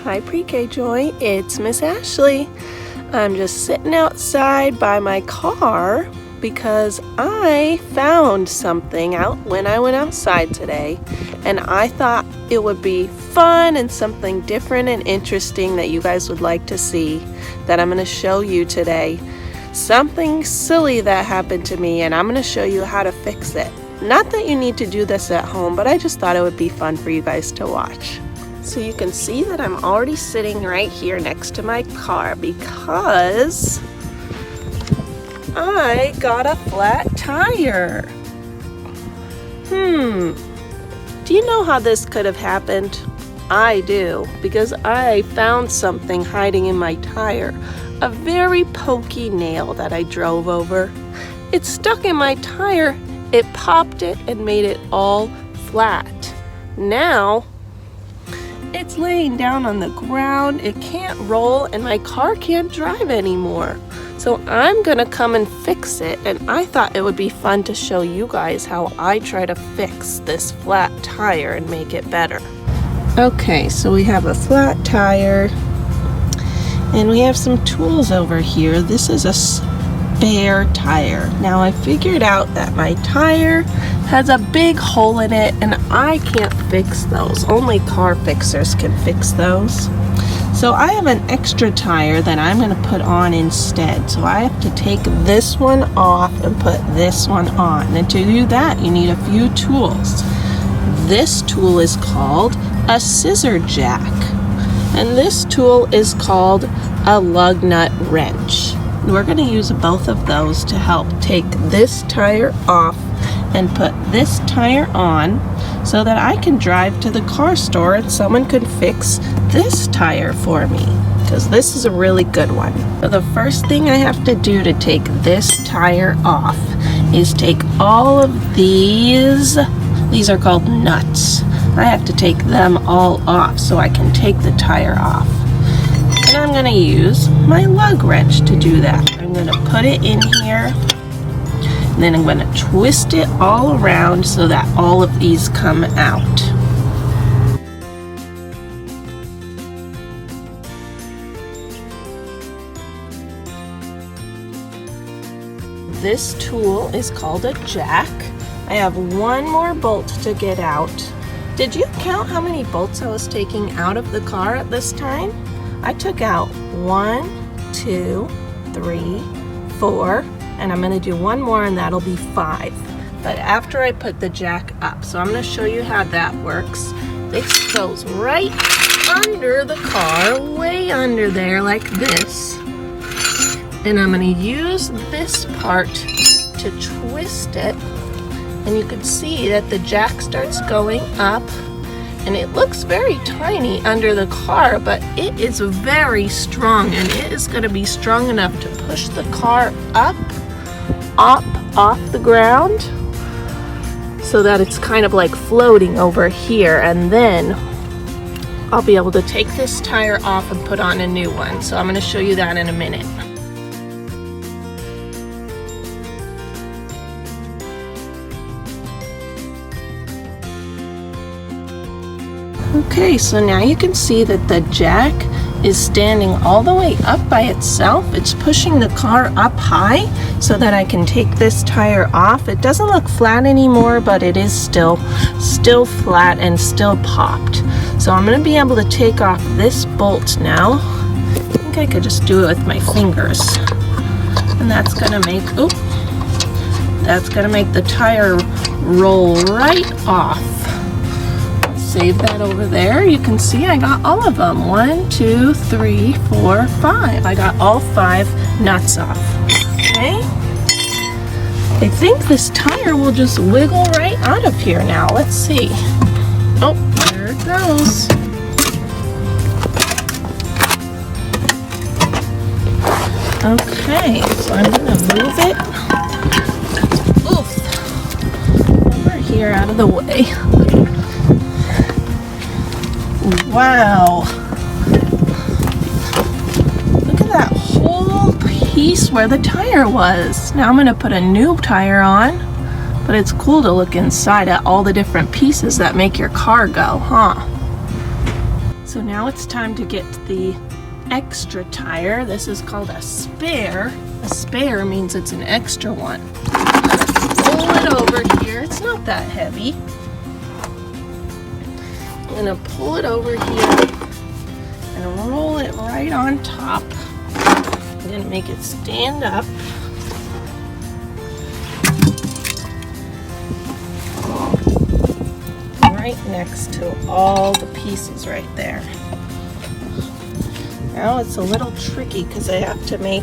Hi Pre-K Joy, it's Miss Ashley. I'm just sitting outside by my car because I found something out when I went outside today, and I thought it would be fun and something different and interesting that you guys would like to see that I'm going to show you today. Something silly that happened to me, and I'm going to show you how to fix it. Not that you need to do this at home, but I just thought it would be fun for you guys to watch. So you can see that I'm already sitting right here next to my car because I got a flat tire. Do you know how this could have happened? I do, because I found something hiding in my tire. A very pokey nail that I drove over. It stuck in my tire, it popped it and made it all flat. Now, it's laying down on the ground, it can't roll, and my car can't drive anymore. So I'm gonna come and fix it, and I thought it would be fun to show you guys how I try to fix this flat tire and make it better. Okay, so we have a flat tire, and we have some tools over here. This is a spare tire. Now I figured out that my tire has a big hole in it and I can't fix those. Only car fixers can fix those. So I have an extra tire that I'm going to put on instead. So I have to take this one off and put this one on. And to do that, you need a few tools. This tool is called a scissor jack. And this tool is called a lug nut wrench. We're going to use both of those to help take this tire off and put this tire on so that I can drive to the car store and someone could fix this tire for me, because this is a really good one. So the first thing I have to do to take this tire off is take all of these are called nuts. I have to take them all off so I can take the tire off. And I'm going to use my lug wrench to do that. I'm going to put it in here, and then I'm going to twist it all around so that all of these come out. This tool is called a jack. I have one more bolt to get out. Did you count how many bolts I was taking out of the car at this time? I took out 1, 2, 3, 4, and I'm going to do one more and that'll be 5. But after I put the jack up. So I'm going to show you how that works. This goes right under the car, way under there like this. And I'm going to use this part to twist it. And you can see that the jack starts going up. And it looks very tiny under the car, but it is very strong, and it is going to be strong enough to push the car up off the ground so that it's kind of like floating over here, and then I'll be able to take this tire off and put on a new one. So I'm going to show you that in a minute. Okay, so now you can see that the jack is standing all the way up by itself. It's pushing the car up high so that I can take this tire off. It doesn't look flat anymore, but it is still flat and still popped. So I'm going to be able to take off this bolt now. I think I could just do it with my fingers. And that's going to make, the tire roll right off. Save that over there. You can see I got all of them. 1, 2, 3, 4, 5. I got all 5 nuts off. Okay. I think this tire will just wiggle right out of here now. Let's see. Oh, there it goes. Okay, so I'm going to move it over here out of the way. Wow, look at that whole piece where the tire was. Now I'm going to put a new tire on, but it's cool to look inside at all the different pieces that make your car go, huh? So now it's time to get the extra tire. This is called a spare. A spare means it's an extra one. Roll it over here. It's not that heavy. I'm gonna pull it over here and roll it right on top. I'm gonna make it stand up. Right next to all the pieces right there. Now it's a little tricky because I have to make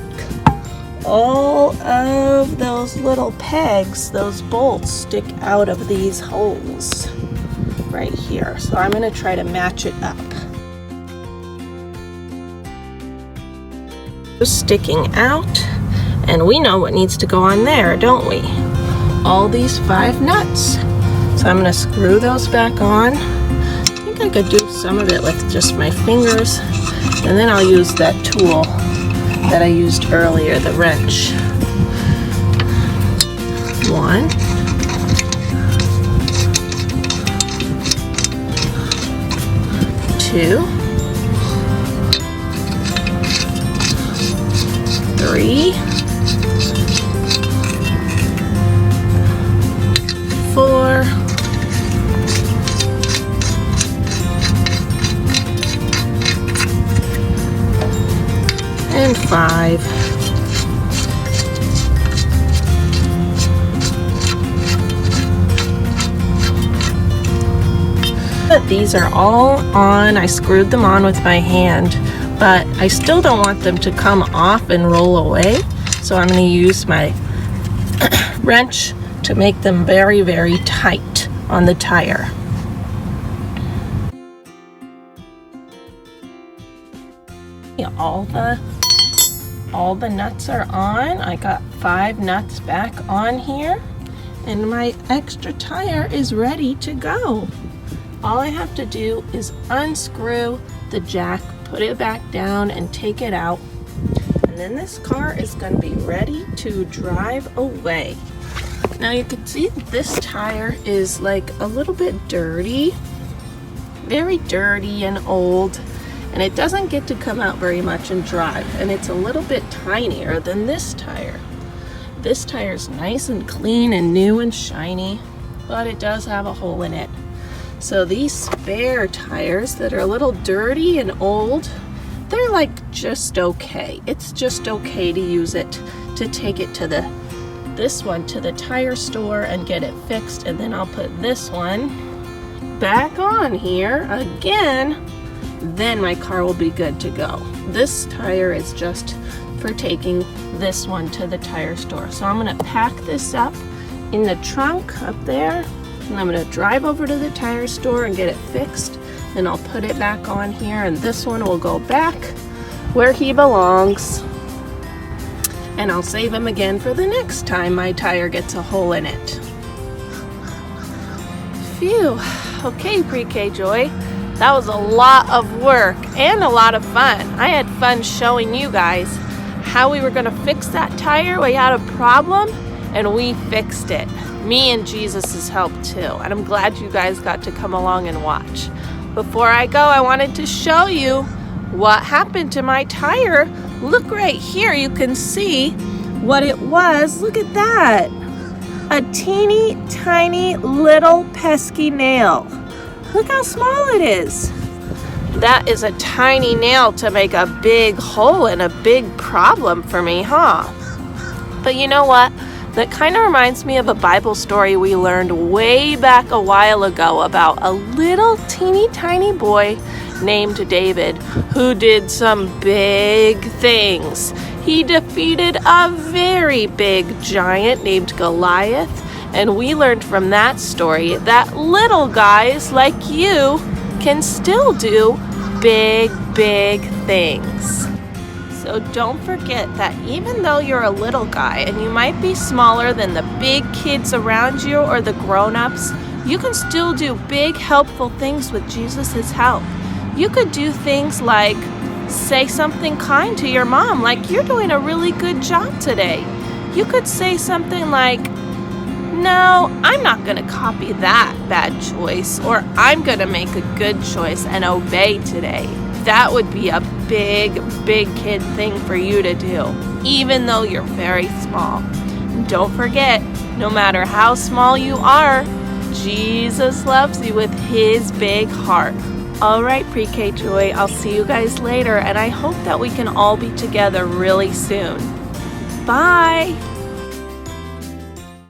all of those little pegs, those bolts, stick out of these holes right here. So I'm going to try to match it up. Sticking out, and we know what needs to go on there, don't we? All these 5 nuts. So I'm going to screw those back on. I think I could do some of it with just my fingers, and then I'll use that tool that I used earlier, the wrench. 1, 2, 3, 4, and 5. But these are all on. I screwed them on with my hand, but I still don't want them to come off and roll away. So I'm going to use my wrench to make them very, very tight on the tire. All the nuts are on. I got 5 nuts back on here, and my extra tire is ready to go. All I have to do is unscrew the jack, put it back down, and take it out. And then this car is going to be ready to drive away. Now you can see that this tire is like a little bit dirty, very dirty and old. And it doesn't get to come out very much and drive, and it's a little bit tinier than this tire. This tire is nice and clean and new and shiny, but it does have a hole in it. So these spare tires that are a little dirty and old, they're like just okay. It's just okay to use it, to take it to this one to the tire store and get it fixed, and then I'll put this one back on here again. Then my car will be good to go. This tire is just for taking this one to the tire store. So I'm gonna pack this up in the trunk up there, and I'm gonna drive over to the tire store and get it fixed, and I'll put it back on here, and this one will go back where he belongs. And I'll save him again for the next time my tire gets a hole in it. Phew. Okay, Pre-K Joy. That was a lot of work and a lot of fun. I had fun showing you guys how we were going to fix that tire. We had a problem and we fixed it. Me and Jesus' help too. And I'm glad you guys got to come along and watch. Before I go, I wanted to show you what happened to my tire. Look right here. You can see what it was. Look at that. A teeny tiny little pesky nail. Look how small it is. That is a tiny nail to make a big hole and a big problem for me, huh? But you know what? That kind of reminds me of a Bible story we learned way back a while ago about a little teeny tiny boy named David who did some big things. He defeated a very big giant named Goliath. And we learned from that story that little guys like you can still do big, big things. So don't forget that even though you're a little guy and you might be smaller than the big kids around you or the grown-ups, you can still do big, helpful things with Jesus' help. You could do things like say something kind to your mom, like you're doing a really good job today. You could say something like, No, I'm not gonna copy that bad choice, or I'm gonna make a good choice and obey today. That would be a big, big kid thing for you to do, even though you're very small. And don't forget, no matter how small you are, Jesus loves you with his big heart. All right, Pre-K Joy, I'll see you guys later, and I hope that we can all be together really soon. Bye!